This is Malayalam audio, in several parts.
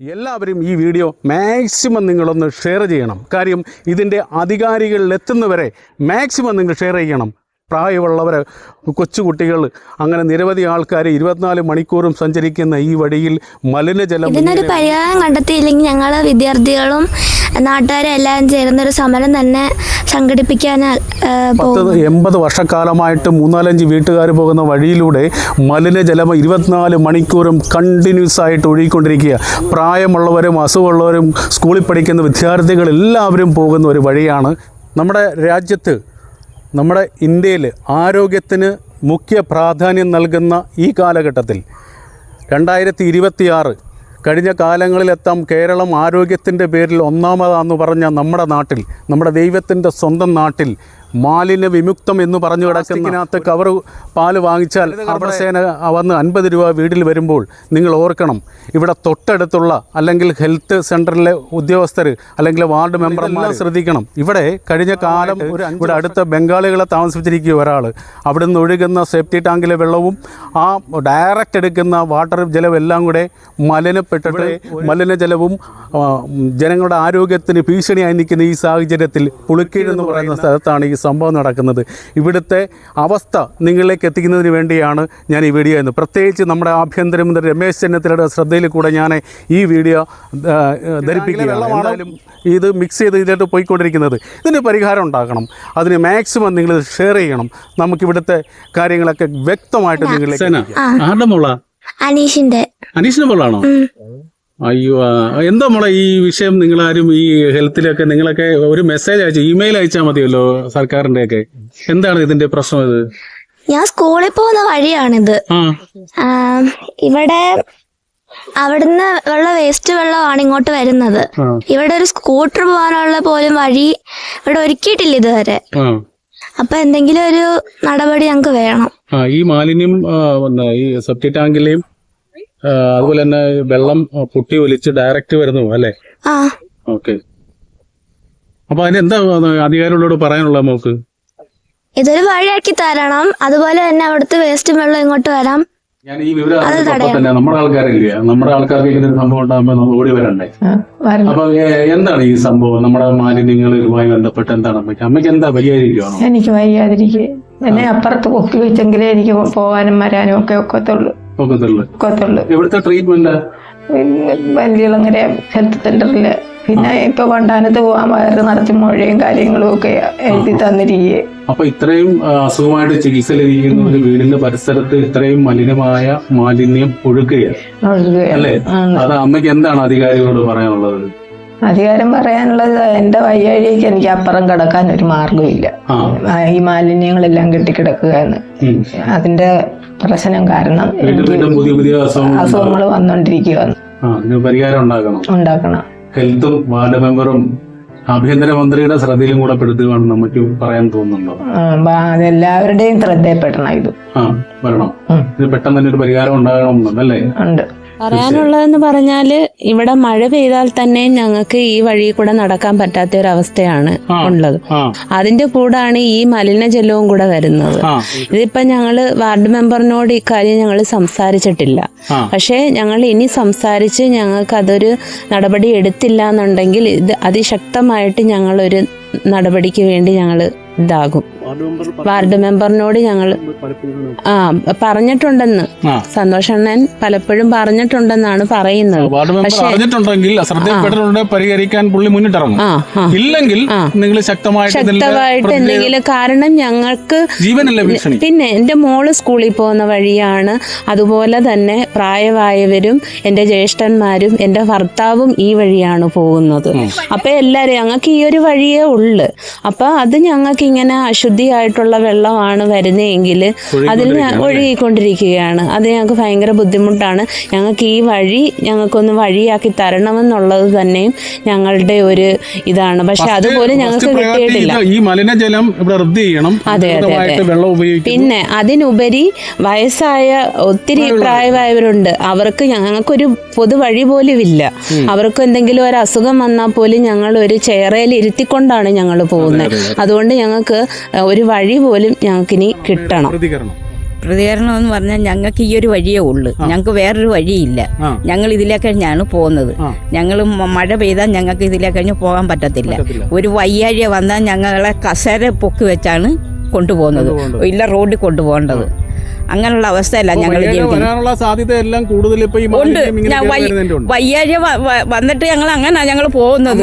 എല്ലാവരും ഈ വീഡിയോ മാക്സിമം നിങ്ങളൊന്ന് ഷെയർ ചെയ്യണം. കാര്യം ഇതിൻ്റെ അധികാരികളിലെത്തുന്നവരെ മാക്സിമം നിങ്ങൾ ഷെയർ ചെയ്യണം. പ്രായമുള്ളവർ, കൊച്ചുകുട്ടികൾ, അങ്ങനെ നിരവധി ആൾക്കാർ 24 മണിക്കൂറും സഞ്ചരിക്കുന്ന ഈ വഴിയിൽ മലിനജലം ഇതിനൊരു പരിഹാരം കണ്ടെത്തിയില്ലെങ്കിൽ ഞങ്ങൾ വിദ്യാർത്ഥികളും നാട്ടുകാരും എല്ലാം ചേർന്നൊരു സമരം തന്നെ സംഘടിപ്പിക്കാൻ 80 വർഷക്കാലമായിട്ട് 3-4 വീട്ടുകാർ പോകുന്ന വഴിയിലൂടെ മലിനജലം 24 മണിക്കൂറും കണ്ടിന്യൂസ് ആയിട്ട് ഒഴുകിക്കൊണ്ടിരിക്കുക. പ്രായമുള്ളവരും അസുഖമുള്ളവരും സ്കൂളിൽ പഠിക്കുന്ന വിദ്യാർത്ഥികൾ എല്ലാവരും പോകുന്ന ഒരു വഴിയാണ്. നമ്മുടെ രാജ്യത്ത്, നമ്മുടെ ഇന്ത്യയിൽ ആരോഗ്യത്തിന് മുഖ്യ പ്രാധാന്യം നൽകുന്ന ഈ കാലഘട്ടത്തിൽ 2026 കഴിഞ്ഞ കാലങ്ങളിലെത്താം കേരളം ആരോഗ്യത്തിൻ്റെ പേരിൽ ഒന്നാമതാണെന്ന് പറഞ്ഞ നമ്മുടെ നാട്ടിൽ, നമ്മുടെ ദൈവത്തിൻ്റെ സ്വന്തം നാട്ടിൽ മാലിന്യ വിമുക്തം എന്ന് പറഞ്ഞു കിടക്കുന്നതിനകത്ത് കവർ പാല് വാങ്ങിച്ചാൽ അപരസേന വന്ന് 50 രൂപ വീട്ടിൽ വരുമ്പോൾ നിങ്ങൾ ഓർക്കണം, ഇവിടെ തൊട്ടടുത്തുള്ള അല്ലെങ്കിൽ ഹെൽത്ത് സെൻ്ററിലെ ഉദ്യോഗസ്ഥർ അല്ലെങ്കിൽ വാർഡ് മെമ്പർമാർ ശ്രദ്ധിക്കണം. ഇവിടെ കഴിഞ്ഞ കാലം ഇവിടെ അടുത്ത ബംഗാളികളെ താമസിപ്പിച്ചിരിക്കുക ഒരാൾ. അവിടെ നിന്ന് ഒഴുകുന്ന സേഫ്റ്റി ടാങ്കിലെ വെള്ളവും ആ ഡയറക്റ്റ് എടുക്കുന്ന വാട്ടർ ജലവും എല്ലാം കൂടെ മലിനപ്പെട്ടിട്ട് മലിനജലവും ജനങ്ങളുടെ ആരോഗ്യത്തിന് ഭീഷണിയായി നിൽക്കുന്ന ഈ സാഹചര്യത്തിൽ പുളിക്കീഴ് എന്ന് പറയുന്ന സ്ഥലത്താണ് ഈ സംഭവം നടക്കുന്നത്. ഇവിടുത്തെ അവസ്ഥ നിങ്ങളിലേക്ക് എത്തിക്കുന്നതിന് വേണ്ടിയാണ് ഞാൻ ഈ വീഡിയോ ചെയ്യുന്നത്. പ്രത്യേകിച്ച് നമ്മുടെ ആഭ്യന്തരമന്ത്രി രമേശ് ചെന്നിത്തലയുടെ ശ്രദ്ധയിൽ കൂടെ ഞാൻ ഈ വീഡിയോ ധരിപ്പിക്കുകയാണ്. ഇത് മിക്സ് ചെയ്ത് ഇതിലോട്ട് പോയിക്കൊണ്ടിരിക്കുന്നത്. ഇതിന് പരിഹാരം ഉണ്ടാക്കണം. അതിന് മാക്സിമം നിങ്ങൾ ഷെയർ ചെയ്യണം. നമുക്കിവിടുത്തെ കാര്യങ്ങളൊക്കെ വ്യക്തമായിട്ട് നിങ്ങളിലേക്ക്. അനീഷിന്റെ മോളാണോ? അയ്യോ, എന്താ മോളെ ഈ വിഷയം? നിങ്ങളാരും ഈ ഹെൽത്തിലൊക്കെ നിങ്ങളൊക്കെ ഒരു മെസ്സേജ് അയച്ചു, ഇമെയിൽ അയച്ചാൽ മതിയല്ലോ സർക്കാരിന്റെ ഒക്കെ. എന്താണ് ഇതിന്റെ പ്രശ്നം? ഇത് ഞാൻ സ്കൂളിൽ പോകുന്ന വഴിയാണിത്. ഇവിടെ അവിടുന്ന് വേസ്റ്റ് വെള്ളമാണ് ഇങ്ങോട്ട് വരുന്നത്. ഇവിടെ ഒരു സ്കൂട്ടർ പോകാനുള്ള പോലും വഴി ഇവിടെ ഒരുക്കിയിട്ടില്ല ഇതുവരെ. അപ്പൊ എന്തെങ്കിലും ഒരു നടപടി ഞങ്ങക്ക് വേണം. ഈ മാലിന്യം ഈ സെപ്റ്റി ടാങ്കിലെയും അതുപോലെ തന്നെ വെള്ളം പൊട്ടി ഒലിച്ച് ഡയറക്റ്റ് വരുന്നു അല്ലേ? ഓക്കെ. അപ്പൊ അതിനെന്താ അധികാരികളോട് പറയാനുള്ള നമുക്ക്? ഇതൊരു വഴിയാക്കി തരണം. അതുപോലെ തന്നെ അവിടുത്തെ വേസ്റ്റ് വെള്ളം ഇങ്ങോട്ട് വരാം. ഞാൻ ഈ വിവരം തന്നെ നമ്മുടെ ആൾക്കാരില്ല, നമ്മുടെ ആൾക്കാർക്ക് ഇങ്ങനെ സംഭവം ഉണ്ടാകുമ്പോൾ നമ്മൾ ഓടി വരണ്ടേ? അപ്പൊ എന്താണ് ഈ സംഭവം? നമ്മുടെ മാലിന്യങ്ങളുമായി ബന്ധപ്പെട്ട് എന്താണ് അമ്മയ്ക്ക് എന്താ വയ്യാതിരിക്കുവാണോ? എനിക്ക് വയ്യാതിരിക്കുക, എന്നെ അപ്പുറത്ത് കൊക്കി വെച്ചെങ്കിലേ എനിക്ക് പോകാനും വരാനും ഒക്കെ ഒക്കത്തുള്ളൂ. എവിടുത്തെ ട്രീറ്റ്മെന്റ്? വലിയളങ്ങര ഹെൽത്ത് സെന്ററില്. പിന്നെ ഇപ്പൊ വണ്ടാനത്ത് പോകാൻ വയറ് നിറച്ച് മുഴയും കാര്യങ്ങളും ഒക്കെ എഴുതി തന്നിരിക്കുകയെ. അപ്പൊ ഇത്രയും അസുഖമായിട്ട് ചികിത്സയിലിരിക്കുന്ന ഒരു വീടിന്റെ പരിസരത്ത് ഇത്രയും മലിനമായ മാലിന്യം ഒഴുകുകയാണ് അല്ലേ? അത് അമ്മയ്ക്ക് എന്താണ് അധികാരികളോട് പറയാനുള്ളത്? അധികാരം പറയാനുള്ളത്, എന്റെ വയ്യാഴിക്ക് എനിക്ക് അപ്പുറം കിടക്കാൻ ഒരു മാർഗമില്ല. ഈ മാലിന്യങ്ങളെല്ലാം കെട്ടിക്കിടക്കുകയാണ്. അതിന്റെ പ്രശ്നം കാരണം പുതിയ അസുഖങ്ങൾ വന്നോണ്ടിരിക്കുകയാണ്. പരിഹാരം ഉണ്ടാക്കണം. ഹെൽത്തും വാർഡ് മെമ്പറും ആഭ്യന്തരമന്ത്രിയുടെ ശ്രദ്ധയിലും കൂടെ പെടുത്തുകയാണ് നമുക്ക് പറയാൻ തോന്നുന്നുണ്ടോ? അതെല്ലാവരുടെയും ശ്രദ്ധയിൽപ്പെടണം. ഇത് വരണം. ഇത് പെട്ടെന്ന് തന്നെ ഒരു പരിഹാരം ഉണ്ടാകണമെന്നുണ്ടല്ലേ? ഉണ്ട്. പറയാനുള്ളതെന്ന് പറഞ്ഞാല്, ഇവിടെ മഴ പെയ്താൽ തന്നെ ഞങ്ങൾക്ക് ഈ വഴി കൂടെ നടക്കാൻ പറ്റാത്ത ഒരു അവസ്ഥയാണ് ഉള്ളത്. അതിന്റെ കൂടാണ് ഈ മലിനജലവും കൂടെ വരുന്നത്. ഇതിപ്പോ ഞങ്ങള് വാർഡ് മെമ്പറിനോട് ഇക്കാര്യം ഞങ്ങൾ സംസാരിച്ചിട്ടില്ല. പക്ഷെ ഞങ്ങൾ ഇനി സംസാരിച്ച് ഞങ്ങൾക്ക് അതൊരു നടപടി എടുത്തില്ല എന്നുണ്ടെങ്കിൽ ഇത് അതിശക്തമായിട്ട് ഞങ്ങളൊരു നടപടിക്ക് വേണ്ടി ഞങ്ങൾ ഇതാകും. വാർഡ് മെമ്പറിനോട് ഞങ്ങൾ പറഞ്ഞിട്ടുണ്ടെന്ന്, സന്തോഷണ്ണൻ പലപ്പോഴും പറഞ്ഞിട്ടുണ്ടെന്നാണ് പറയുന്നത്. പരിഹരിക്കാൻ പുള്ളി മുന്നിട്ടിറങ്ങും. ഇല്ലെങ്കിൽ നിങ്ങൾ ശക്തമായിട്ട് എന്തെങ്കിലും, കാരണം ഞങ്ങൾക്ക് പിന്നെ എന്റെ മോള് സ്കൂളിൽ പോകുന്ന വഴിയാണ്. അതുപോലെ തന്നെ പ്രായമായവരും എന്റെ ജ്യേഷ്ഠന്മാരും എന്റെ ഭർത്താവും ഈ വഴിയാണ് പോകുന്നത്. അപ്പൊ എല്ലാരും ഞങ്ങൾക്ക് ഈ ഒരു വഴിയേ ഉള്ളു. അപ്പൊ അത് ഞങ്ങൾക്ക് ഇങ്ങനെ അശുദ്ധിയായിട്ടുള്ള വെള്ളമാണ് വരുന്നതെങ്കിൽ അതിൽ ഒഴുകിക്കൊണ്ടിരിക്കുകയാണ്. അത് ഞങ്ങൾക്ക് ഭയങ്കര ബുദ്ധിമുട്ടാണ്. ഞങ്ങൾക്ക് ഈ വഴി ഞങ്ങൾക്കൊന്ന് വഴിയാക്കി തരണമെന്നുള്ളത് തന്നെയും ഞങ്ങളുടെ ഒരു ഇതാണ്. പക്ഷെ അതുപോലെ ഞങ്ങൾക്ക് കിട്ടിയിട്ടില്ല. ഈ മലിനജലം അതെ അതെ അതെ. പിന്നെ അതിനുപരി വയസ്സായ ഒത്തിരി പ്രായമായവരുണ്ട്. അവർക്ക് ഞങ്ങൾക്കൊരു പൊതുവഴി പോലും ഇല്ല. അവർക്ക് എന്തെങ്കിലും ഒരു അസുഖം വന്നാൽ പോലും ഞങ്ങൾ ഒരു ചെയറയിൽ ഇരുത്തിക്കൊണ്ടാണ് ഞങ്ങൾ പോകുന്നത്. അതുകൊണ്ട് ഞങ്ങൾക്ക് ഒരു വഴി പോലും ഞങ്ങൾക്കിനി കിട്ടണം. പ്രതികരണം എന്ന് പറഞ്ഞാൽ ഞങ്ങൾക്ക് ഈ ഒരു വഴിയേ ഉള്ളൂ, ഞങ്ങൾക്ക് വേറൊരു വഴിയില്ല. ഞങ്ങൾ ഇതിലേ കഴിഞ്ഞാണ് പോകുന്നത്. ഞങ്ങൾ മഴ പെയ്താൽ ഞങ്ങൾക്ക് ഇതിലേ കഴിഞ്ഞ് പോകാൻ പറ്റത്തില്ല. ഒരു വയ്യാഴിക വന്നാൽ ഞങ്ങളെ കസേര പൊക്കി വെച്ചാണ് കൊണ്ടുപോകുന്നത്, ഇല്ല റോഡിൽ കൊണ്ടുപോകേണ്ടത്. അങ്ങനെയുള്ള അവസ്ഥയല്ല ഞങ്ങൾ വരാനുള്ള സാധ്യത എല്ലാം കൂടുതൽ ഇപ്പൊ ഈ ഉണ്ട്. വയ്യാഴിക വന്നിട്ട് ഞങ്ങൾ പോകുന്നത്.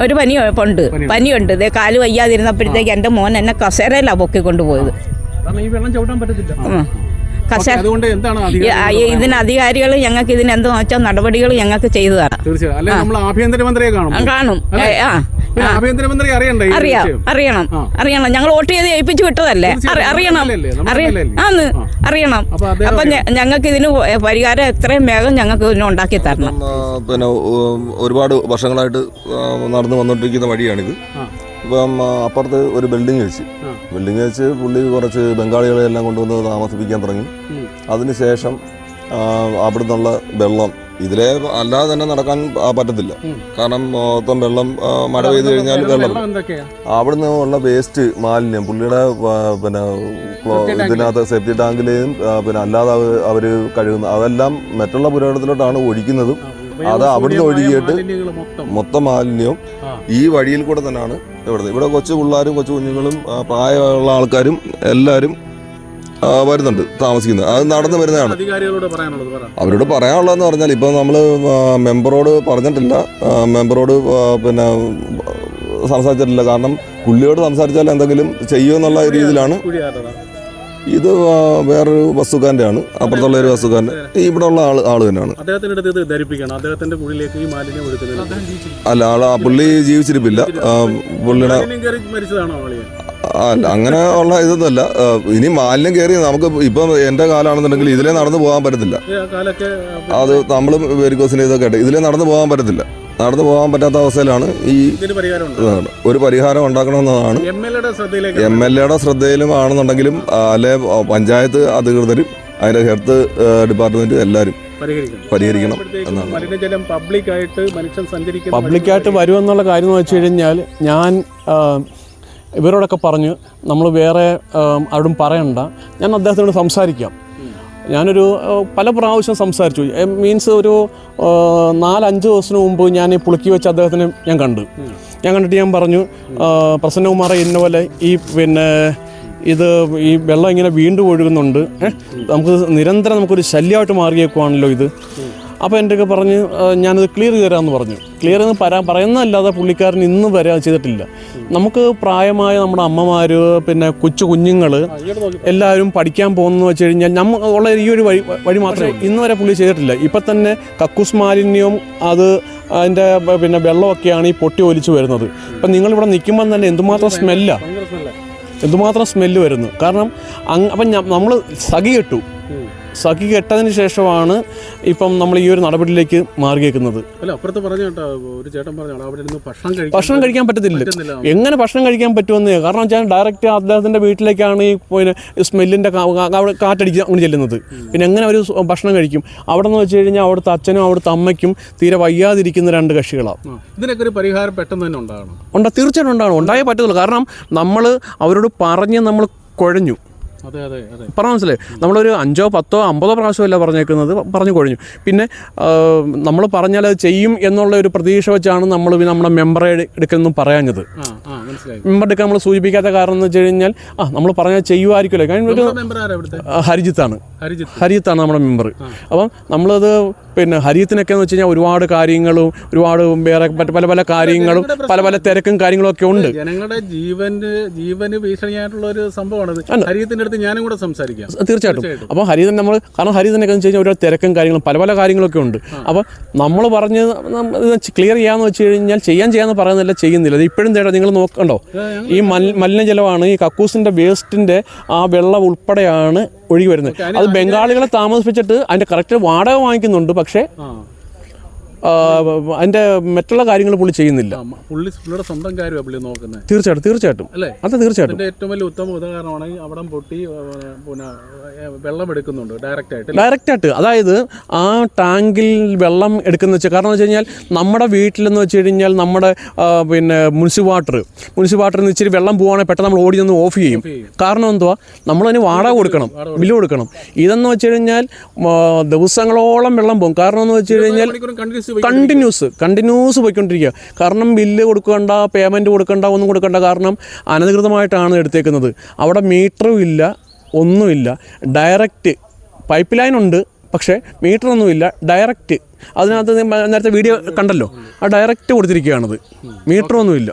ഒരു പനിയുണ്ട്. ഇതേ കാല് വയ്യാതിരുന്നപ്പോഴത്തേക്ക് എൻ്റെ മോൻ എന്നെ കസേരയിലാണ് പൊക്കിക്കൊണ്ടുപോയത്. ഇതിന് അധികാരികൾ ഞങ്ങൾക്ക് ഇതിന് എന്താ വെച്ചാൽ നടപടികൾ ഞങ്ങൾക്ക് ചെയ്തു തരാം. കാണും. അറിയണം. ഞങ്ങൾ വോട്ട് ചെയ്ത് ഏൽപ്പിച്ചു വിട്ടതല്ലേ, അറിയണം. അപ്പൊ ഞങ്ങൾക്ക് ഇതിന് പരിഹാരം എത്രയും വേഗം ഞങ്ങൾക്ക് ഇതിന് ഉണ്ടാക്കി തരണം. പിന്നെ ഒരുപാട് വർഷങ്ങളായിട്ട് നടന്നു വന്നുകൊണ്ടിരിക്കുന്ന വഴിയാണിത്. ഇപ്പം അപ്പുറത്ത് ഒരു ബിൽഡിംഗ് വെച്ച് പുള്ളി കുറച്ച് ബംഗാളികളെ എല്ലാം കൊണ്ടുവന്ന് താമസിപ്പിക്കാൻ തുടങ്ങി. അതിനുശേഷം അവിടെ നിന്നുള്ള വെള്ളം ഇതിലെ അല്ലാതെ തന്നെ നടക്കാൻ പറ്റത്തില്ല. കാരണം മൊത്തം വെള്ളം, മഴ പെയ്ത് കഴിഞ്ഞാൽ വെള്ളം, അവിടെ നിന്നുള്ള വേസ്റ്റ് മാലിന്യം പുള്ളിയുടെ പിന്നെ ഇതിനകത്ത് സെപ്റ്റി ടാങ്കിലെയും പിന്നെ അല്ലാതെ അവർ കഴുകുന്ന അതെല്ലാം മറ്റുള്ള പുരയിടത്തിലോട്ടാണ് ഒഴിക്കുന്നതും. അത് അവിടുന്ന് ഒഴുകിയിട്ട് മൊത്തം മാലിന്യവും ഈ വഴിയിൽ കൂടെ തന്നെയാണ് ഇവിടെ കൊച്ചു പിള്ളേരും കൊച്ചു കുഞ്ഞുങ്ങളും പ്രായമുള്ള ആൾക്കാരും എല്ലാവരും വരുന്നുണ്ട്, താമസിക്കുന്നത്. അത് നടന്നു വരുന്നതാണ്. അവരോട് പറയാനുള്ളതെന്ന് പറഞ്ഞാൽ ഇപ്പം നമ്മൾ മെമ്പറോട് പറഞ്ഞിട്ടില്ല, മെമ്പറോട് പിന്നെ സംസാരിച്ചിട്ടില്ല. കാരണം പുള്ളിയോട് സംസാരിച്ചാൽ എന്തെങ്കിലും ചെയ്യുമെന്നുള്ള രീതിയിലാണ്. ഇത് വേറൊരു വസ്തുക്കാരൻ്റെ ആണ്, അപ്പുറത്തുള്ള ഒരു വസ്തുക്കാരൻ്റെ, ഇവിടെ ഉള്ള ആള് തന്നെയാണ്. അല്ല, പുള്ളി ജീവിച്ചിരിപ്പില്ല. പുള്ളിയുടെ അല്ല അങ്ങനെ ഉള്ള ഇതൊന്നുമല്ല. ഇനി മാലിന്യം കയറി നമുക്ക് ഇപ്പം എൻ്റെ കാലാണെന്നുണ്ടെങ്കിൽ ഇതിലേ നടന്നു പോകാൻ പറ്റത്തില്ല. അത് നമ്മൾ വെരിക്കോസിൻ്റെ ഇതൊക്കെ ആയിട്ട് ഇതിലേ നടന്നു പോകാൻ പറ്റത്തില്ല. നടന്നു പോകാൻ പറ്റാത്ത അവസ്ഥയിലാണ് ഈ ഒരു പരിഹാരം ഉണ്ടാക്കണമെന്നതാണ് MLA ശ്രദ്ധയിലും ആണെന്നുണ്ടെങ്കിലും അല്ലെ പഞ്ചായത്ത് അധികൃതരും അതിൻ്റെ ഹെൽത്ത് ഡിപ്പാർട്ട്മെന്റ് എല്ലാവരും പരിഹരിക്കണം എന്നാണ്. പബ്ലിക്കായിട്ട് വരുമെന്നുള്ള കാര്യം എന്ന് വെച്ച് കഴിഞ്ഞാൽ ഞാൻ ഇവരോടൊക്കെ പറഞ്ഞ് നമ്മൾ വേറെ ആരോടും പറയണ്ട, ഞാൻ അദ്ദേഹത്തിനോട് സംസാരിക്കാം. ഞാനൊരു പല പ്രാവശ്യം സംസാരിച്ചു. മീൻസ് ഒരു 4-5 ദിവസത്തിന് മുമ്പ് ഞാൻ ഈ പുളുക്കി വെച്ച് അദ്ദേഹത്തിനെ ഞാൻ കണ്ടിട്ട് ഞാൻ പറഞ്ഞു, പ്രസന്നകുമാറെ ഇന്ന പോലെ ഈ പിന്നെ ഈ വെള്ളം ഇങ്ങനെ വീണ്ടും ഒഴുകുന്നുണ്ട്, നമുക്ക് നിരന്തരം നമുക്കൊരു ശല്യമായിട്ട് മാറിയേക്കുവാണല്ലോ ഇത്. അപ്പോൾ എൻ്റെയൊക്കെ പറഞ്ഞ് ഞാനത് ക്ലിയർ തരാമെന്ന് പറഞ്ഞു. ക്ലിയർ എന്ന് പറയുന്നതല്ലാതെ പുള്ളിക്കാരൻ ഇന്ന് വരെ ചെയ്തിട്ടില്ല. നമുക്ക് പ്രായമായ നമ്മുടെ അമ്മമാർ പിന്നെ കുഞ്ഞുങ്ങൾ എല്ലാവരും പഠിക്കാൻ പോകുന്നതെന്ന് വെച്ച് കഴിഞ്ഞാൽ ഉള്ള ഈ ഒരു വഴി മാത്രമേ ഇന്ന് വരെ പുള്ളി ചെയ്തിട്ടില്ല. ഇപ്പം തന്നെ കക്കൂസ് മാലിന്യവും അതിൻ്റെ പിന്നെ വെള്ളമൊക്കെയാണ് ഈ പൊട്ടി ഒലിച്ച് വരുന്നത്. ഇപ്പം നിങ്ങളിവിടെ നിൽക്കുമ്പം തന്നെ എന്തുമാത്രം സ്മെല്ല് വരുന്നു. കാരണം അപ്പം നമ്മൾ സഖി കെട്ടതിന് ശേഷമാണ് ഇപ്പം നമ്മൾ ഈ ഒരു നടപടിയിലേക്ക് മാറിയേക്കുന്നത്. ഭക്ഷണം കഴിക്കാൻ പറ്റത്തില്ല. എങ്ങനെ ഭക്ഷണം കഴിക്കാൻ പറ്റുമെന്ന്, കാരണം വെച്ചാൽ ഡയറക്റ്റ് അദ്ദേഹത്തിൻ്റെ വീട്ടിലേക്കാണ് ഈ പിന്നെ സ്മെല്ലിൻ്റെ കാറ്റടിച്ച് അങ്ങ് ചെല്ലുന്നത്. പിന്നെ എങ്ങനെ അവർ ഭക്ഷണം കഴിക്കും? അവിടെ നിന്ന് വെച്ച് കഴിഞ്ഞാൽ അവിടുത്തെ അച്ഛനും അവിടുത്തെ അമ്മയ്ക്കും തീരെ വയ്യാതിരിക്കുന്ന 2 കക്ഷികളാണ്. ഇതിനൊക്കെ ഒരു പരിഹാരം പെട്ടെന്ന് തന്നെ ഉണ്ടാകണം. തീർച്ചയായിട്ടും ഉണ്ടാകണം. ഉണ്ടായേ പറ്റത്തുള്ളൂ. കാരണം നമ്മൾ അവരോട് പറഞ്ഞ് നമ്മൾ കുഴഞ്ഞു. പറഞ്ഞ മനസ്സിലായി. നമ്മളൊരു 5, 10, 50 പ്രാവശ്യമല്ല പറഞ്ഞു കൊഴിഞ്ഞു. പിന്നെ നമ്മൾ പറഞ്ഞാൽ അത് ചെയ്യും എന്നുള്ള ഒരു പ്രതീക്ഷ വെച്ചാണ് നമ്മൾ നമ്മുടെ മെമ്പറെ എടുക്കുന്നതും പറയാഞ്ഞത്. മെമ്പർ എടുക്കാൻ നമ്മൾ സൂചിപ്പിക്കാത്ത കാരണം എന്ന് വെച്ച് കഴിഞ്ഞാൽ നമ്മൾ പറഞ്ഞാൽ ചെയ്യുമായിരിക്കുമല്ലോ. കാരണം ഒരു ഹരിജിത്താണ് നമ്മുടെ മെമ്പർ. അപ്പം നമ്മളത് പിന്നെ ഹരിയത്തിനൊക്കെ എന്ന് വെച്ച് കഴിഞ്ഞാൽ ഒരുപാട് കാര്യങ്ങളും ഒരുപാട് വേറെ പല കാര്യങ്ങളും പല തിരക്കും കാര്യങ്ങളും ഒക്കെ ഉണ്ട്. ജനങ്ങളുടെ ജീവന് ഭീഷണിയായിട്ടുള്ള ഒരു സംഭവമാണ്. ഹരിയത്തിൻ്റെ അടുത്ത് ഞാനും കൂടെ സംസാരിക്കാം. തീർച്ചയായിട്ടും. അപ്പോൾ കാരണം ഹരിതനൊക്കെ വെച്ച് കഴിഞ്ഞാൽ ഒരുപാട് തിരക്കും കാര്യങ്ങളും പല കാര്യങ്ങളൊക്കെ ഉണ്ട്. അപ്പോൾ നമ്മൾ പറഞ്ഞ് ക്ലിയർ ചെയ്യാന്ന് വെച്ച് കഴിഞ്ഞാൽ ചെയ്യാന്ന് പറയുന്നില്ല, ചെയ്യുന്നില്ല. അത് ഇപ്പോഴും നിങ്ങൾ നോക്കണ്ടോ, ഈ മലിനജലമാണ് ഈ കക്കൂസിൻ്റെ വേസ്റ്റിൻ്റെ ആ വെള്ളം ഉൾപ്പെടെയാണ് ഒഴുകി വരുന്നത്. അത് ബംഗാളികളെ താമസിപ്പിച്ചിട്ട് അതിൻ്റെ കറക്റ്റ് വാടക വാങ്ങിക്കുന്നുണ്ട്. പക്ഷേ അതിൻ്റെ മറ്റുള്ള കാര്യങ്ങൾ പുള്ളി ചെയ്യുന്നില്ല. പുള്ളിയുടെ സ്വന്തം കാര്യമാണ് പുള്ളി നോക്കുന്നത്. തീർച്ചയായിട്ടും അല്ലേ? അത് തീർച്ചയായിട്ടും അതിന്റെ ഏറ്റവും വലിയ ഉത്തമ ഉദാഹരണമാണ് അവിടെ പൊട്ടി പിന്നെ വെള്ളം എടുക്കുന്നുണ്ട് ഡയറക്റ്റ് ആയിട്ട്. അതായത് ആ ടാങ്കിൽ വെള്ളം എടുക്കുന്ന വെച്ചാൽ കാരണം എന്ന് വെച്ച് കഴിഞ്ഞാൽ നമ്മുടെ വീട്ടിലെന്ന് വെച്ച് കഴിഞ്ഞാൽ നമ്മുടെ പിന്നെ മുനിസിപ്പൽ വാട്ടറിൽ നിന്ന് ഇച്ചിരി വെള്ളം പോവുകയാണെങ്കിൽ പെട്ടെന്ന് നമ്മൾ ഓടി നിന്ന് ഓഫ് ചെയ്യും. കാരണം എന്തുവാ, നമ്മളതിന് വാടക കൊടുക്കണം, ബില്ല് കൊടുക്കണം. ഇതെന്ന് വെച്ച് കഴിഞ്ഞാൽ ദിവസങ്ങളോളം വെള്ളം പോകും. കാരണം എന്ന് വെച്ച് കഴിഞ്ഞാൽ കണ്ടിന്യൂസ് പോയിക്കൊണ്ടിരിക്കുക. കാരണം ബില്ല് കൊടുക്കണ്ട, പേയ്മെൻറ്റ് കൊടുക്കണ്ട, ഒന്നും കൊടുക്കണ്ട. കാരണം അനധികൃതമായിട്ടാണ് എടുത്തേക്കുന്നത്. അവിടെ മീറ്ററും ഇല്ല, ഒന്നുമില്ല. ഡയറക്റ്റ് പൈപ്പ് ലൈൻ ഉണ്ട്, പക്ഷേ മീറ്ററൊന്നുമില്ല. ഡയറക്റ്റ് അതിനകത്ത് നേരത്തെ വീഡിയോ കണ്ടല്ലോ, ആ ഡയറക്റ്റ് കൊടുത്തിരിക്കുകയാണത്. മീറ്ററൊന്നുമില്ല.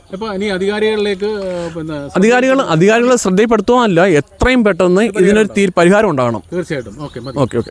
അധികാരികൾ ശ്രദ്ധയിൽപ്പെടുത്തുവാനല്ല, എത്രയും പെട്ടെന്ന് ഇതിനൊരു പരിഹാരം ഉണ്ടാകണം. തീർച്ചയായിട്ടും. ഓക്കെ.